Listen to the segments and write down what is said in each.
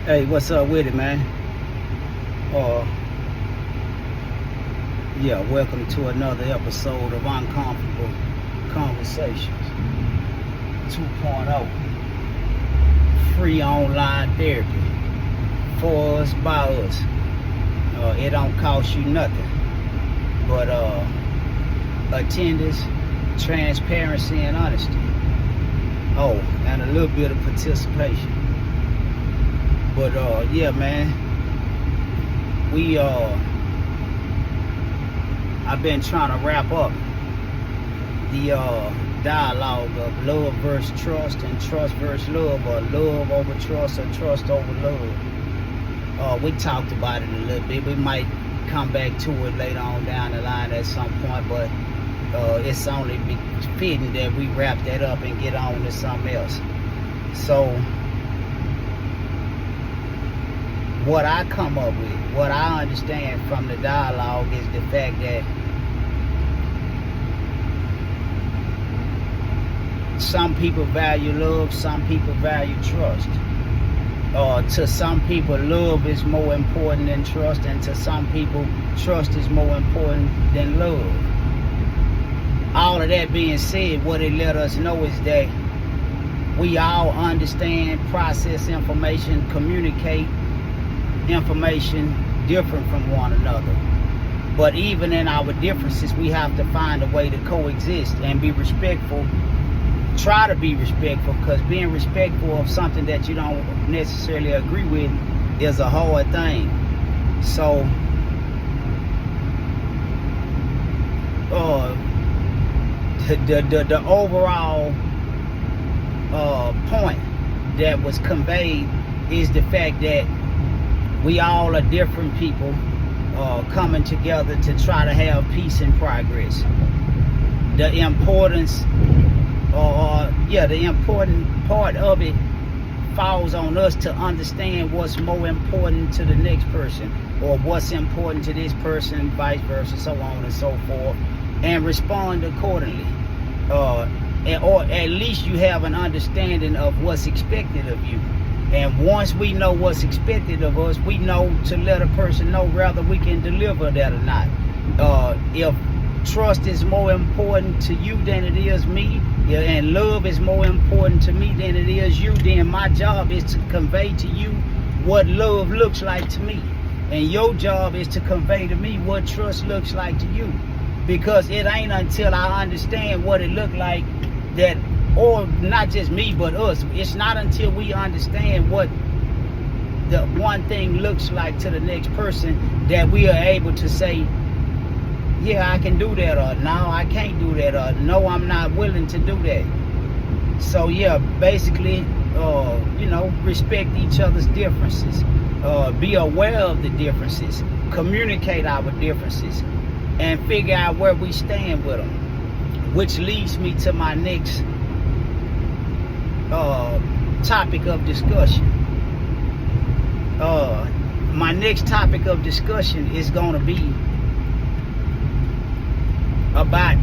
Hey, what's up with it, man? Uh, yeah, welcome to another episode of Uncomfortable Conversations 2.0. Free online therapy for us, by us. It don't cost you nothing, but attendance, transparency, and honesty. Oh, and a little bit of participation. But yeah, man, I've been trying to wrap up the dialogue of love versus trust and trust versus love, or love over trust or trust over love. We talked about it a little bit. We might come back to it later on down the line at some point, but it's only fitting that we wrap that up and get on to something else. So what I come up with, what I understand from the dialogue, is the fact that some people value love, some people value trust. To some people, love is more important than trust, and to some people, trust is more important than love. All of that being said, what it let us know is that we all understand, process information, communicate information different from one another. But even in our differences, we have to find a way to coexist and be respectful. Try to be respectful, because being respectful of something that you don't necessarily agree with is a hard thing. So the overall point that was conveyed is the fact that we all are different people coming together to try to have peace and progress. The importance, the important part of it falls on us to understand what's more important to the next person, or what's important to this person, vice versa, so on and so forth, and respond accordingly. Or at least you have an understanding of what's expected of you. And once we know what's expected of us, we know to let a person know whether we can deliver that or not. If trust is more important to you than it is me, and love is more important to me than it is you, then my job is to convey to you what love looks like to me. And your job is to convey to me what trust looks like to you. Because it ain't until I understand what it looked like that, or not just me, but us, it's not until we understand what the one thing looks like to the next person that we are able to say, yeah, I can do that, or no, I can't do that, or no, I'm not willing to do that. So yeah, basically, respect each other's differences, be aware of the differences, communicate our differences, and figure out where we stand with them. Which leads me to my next topic of discussion. My next topic of discussion is going to be about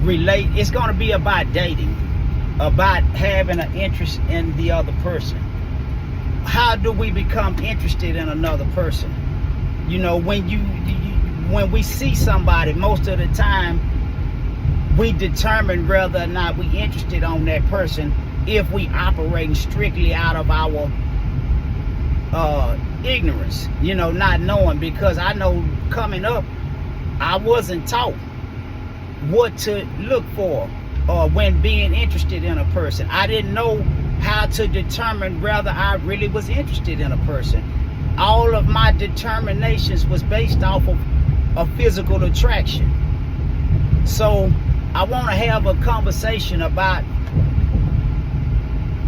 it's going to be about dating, about having an interest in the other person. How do we become interested in another person? When we see somebody, most of the time we determine whether or not we interested on that person if we operating strictly out of our ignorance, not knowing. Because I know coming up, I wasn't taught what to look for when being interested in a person. I didn't know how to determine whether I really was interested in a person. All of my determinations was based off of a physical attraction. So I want to have a conversation about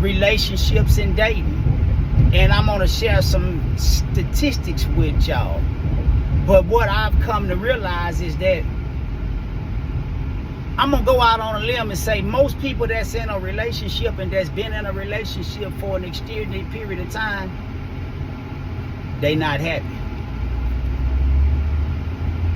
relationships and dating, and I'm going to share some statistics with y'all. But what I've come to realize is that I'm going to go out on a limb and say most people that's in a relationship and that's been in a relationship for an extended period of time, they not happy.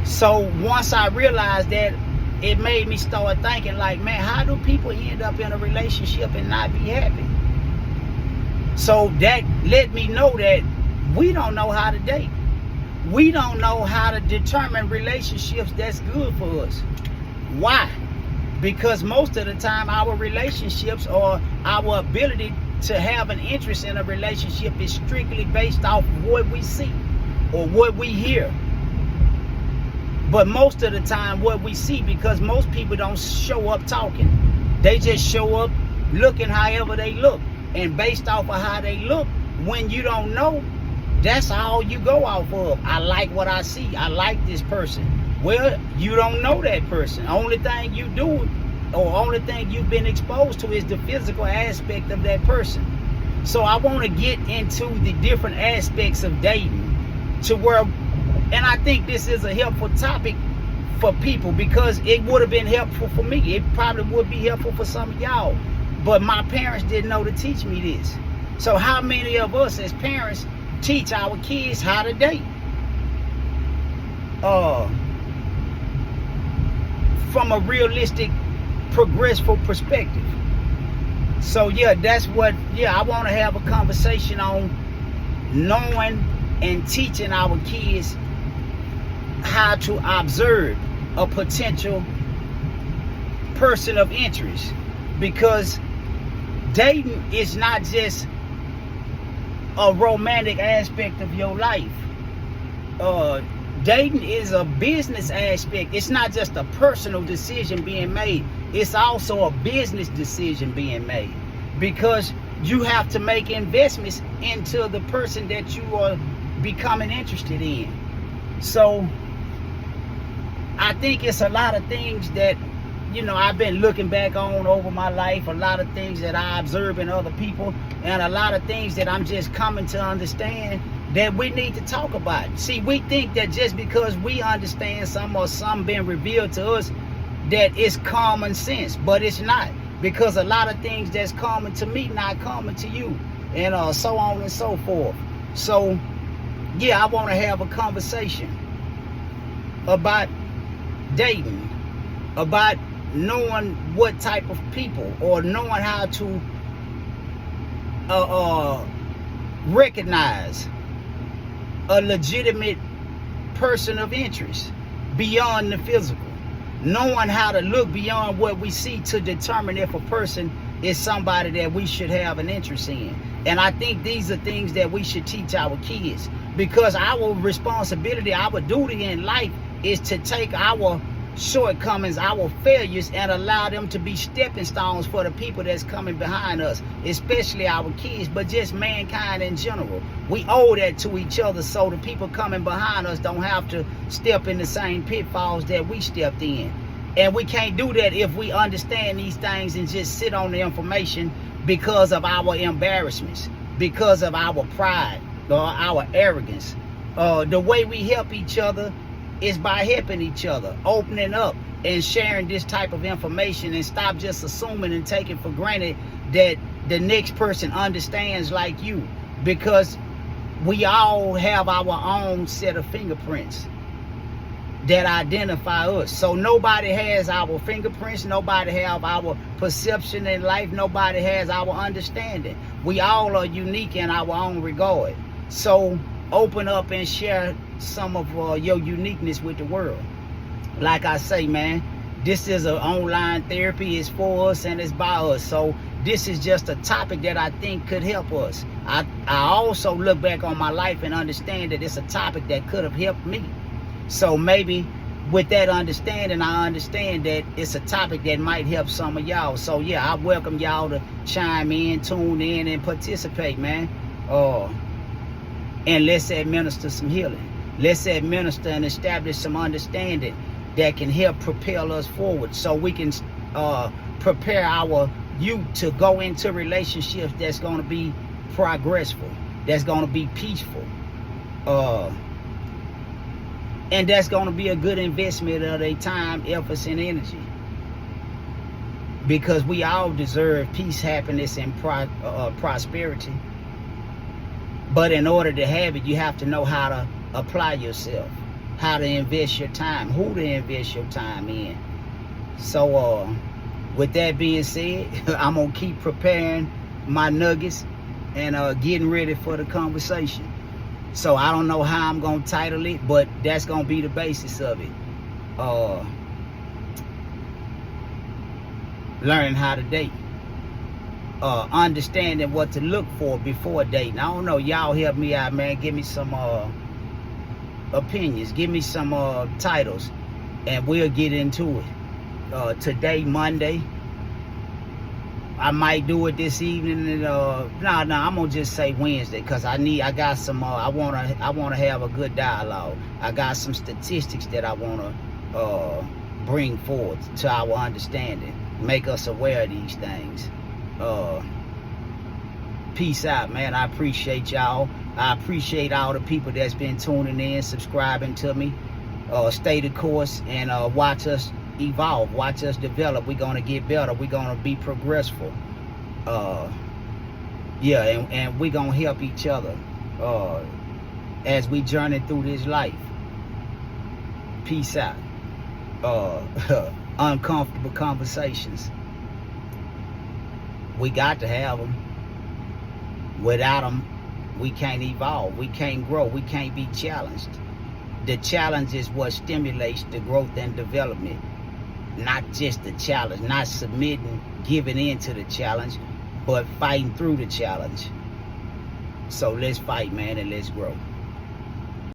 So once I realized that, it made me start thinking like, man, how do people end up in a relationship and not be happy? So that let me know that we don't know how to date. We don't know how to determine relationships that's good for us. Why? Because most of the time our relationships or our ability to have an interest in a relationship is strictly based off what we see or what we hear. But most of the time what we see, because most people don't show up talking. They just show up looking however they look. And based off of how they look, when you don't know, that's all you go off of. I like what I see. I like this person. Well, you don't know that person. Only thing you do, or only thing you've been exposed to, is the physical aspect of that person. So I want to get into the different aspects of dating to where, and I think this is a helpful topic for people, because it would have been helpful for me. It probably would be helpful for some of y'all. But my parents didn't know to teach me this. So how many of us as parents teach our kids how to date? From a realistic, progressive perspective. So yeah, that's what, I want to have a conversation on knowing and teaching our kids how to observe a potential person of interest. Because dating is not just a romantic aspect of your life. Dating is a business aspect. It's not just a personal decision being made. It's also a business decision being made, because you have to make investments into the person that you are becoming interested in. So I think it's a lot of things that, I've been looking back on over my life, a lot of things that I observe in other people, and a lot of things that I'm just coming to understand that we need to talk about. See, we think that just because we understand something or something being revealed to us, that it's common sense, but it's not. Because a lot of things that's common to me, not common to you, and so on and so forth. So, I want to have a conversation about dating, about knowing what type of people, or knowing how to recognize a legitimate person of interest beyond the physical. Knowing how to look beyond what we see to determine if a person is somebody that we should have an interest in. And I think these are things that we should teach our kids, because our responsibility, our duty in life is to take our shortcomings, our failures, and allow them to be stepping stones for the people that's coming behind us, especially our kids, but just mankind in general. We owe that to each other, so the people coming behind us don't have to step in the same pitfalls that we stepped in. And we can't do that if we understand these things and just sit on the information because of our embarrassments, because of our pride or our arrogance. The way we help each other is by helping each other, opening up and sharing this type of information, and stop just assuming and taking for granted that the next person understands like you, because we all have our own set of fingerprints that identify us. So nobody has our fingerprints, nobody have our perception in life, nobody has our understanding. We all are unique in our own regard. So open up and share some of your uniqueness with the world. Like I say, man, this is an online therapy. It's for us and it's by us. So this is just a topic that I think could help us. I also look back on my life and understand that it's a topic that could have helped me. So maybe with that understanding, I understand that it's a topic that might help some of y'all. So I welcome y'all to chime in, tune in, and participate, man. And let's administer some healing. Let's administer and establish some understanding that can help propel us forward, so we can prepare our youth to go into relationships that's going to be progressful, that's going to be peaceful, and that's going to be a good investment of their time, efforts, and energy. Because we all deserve peace, happiness, and prosperity. But in order to have it, you have to know how to apply yourself, how to invest your time, who to invest your time in. So with that being said, I'm going to keep preparing my nuggets and getting ready for the conversation. So I don't know how I'm gonna title it, but that's gonna be the basis of it. Learning how to date. Understanding what to look for before dating. I don't know, y'all help me out, man. Give me some opinions, give me some titles, and we'll get into it. Today, Monday, I might do it this evening. And I'm gonna just say Wednesday, because I got some I wanna have a good dialogue. I got some statistics that I wanna bring forward to our understanding, make us aware of these things. Peace out, man. I appreciate y'all. I appreciate all the people that's been tuning in, subscribing to me. Stay the course and watch us evolve, watch us develop. We're gonna get better. We're gonna be progressful. Yeah, and we're gonna help each other as we journey through this life. Peace out. Uncomfortable conversations, we got to have them. Without them, we can't evolve, we can't grow, we can't be challenged. The challenge is what stimulates the growth and development, not just the challenge, not submitting, giving in to the challenge, but fighting through the challenge. So let's fight, man, and let's grow.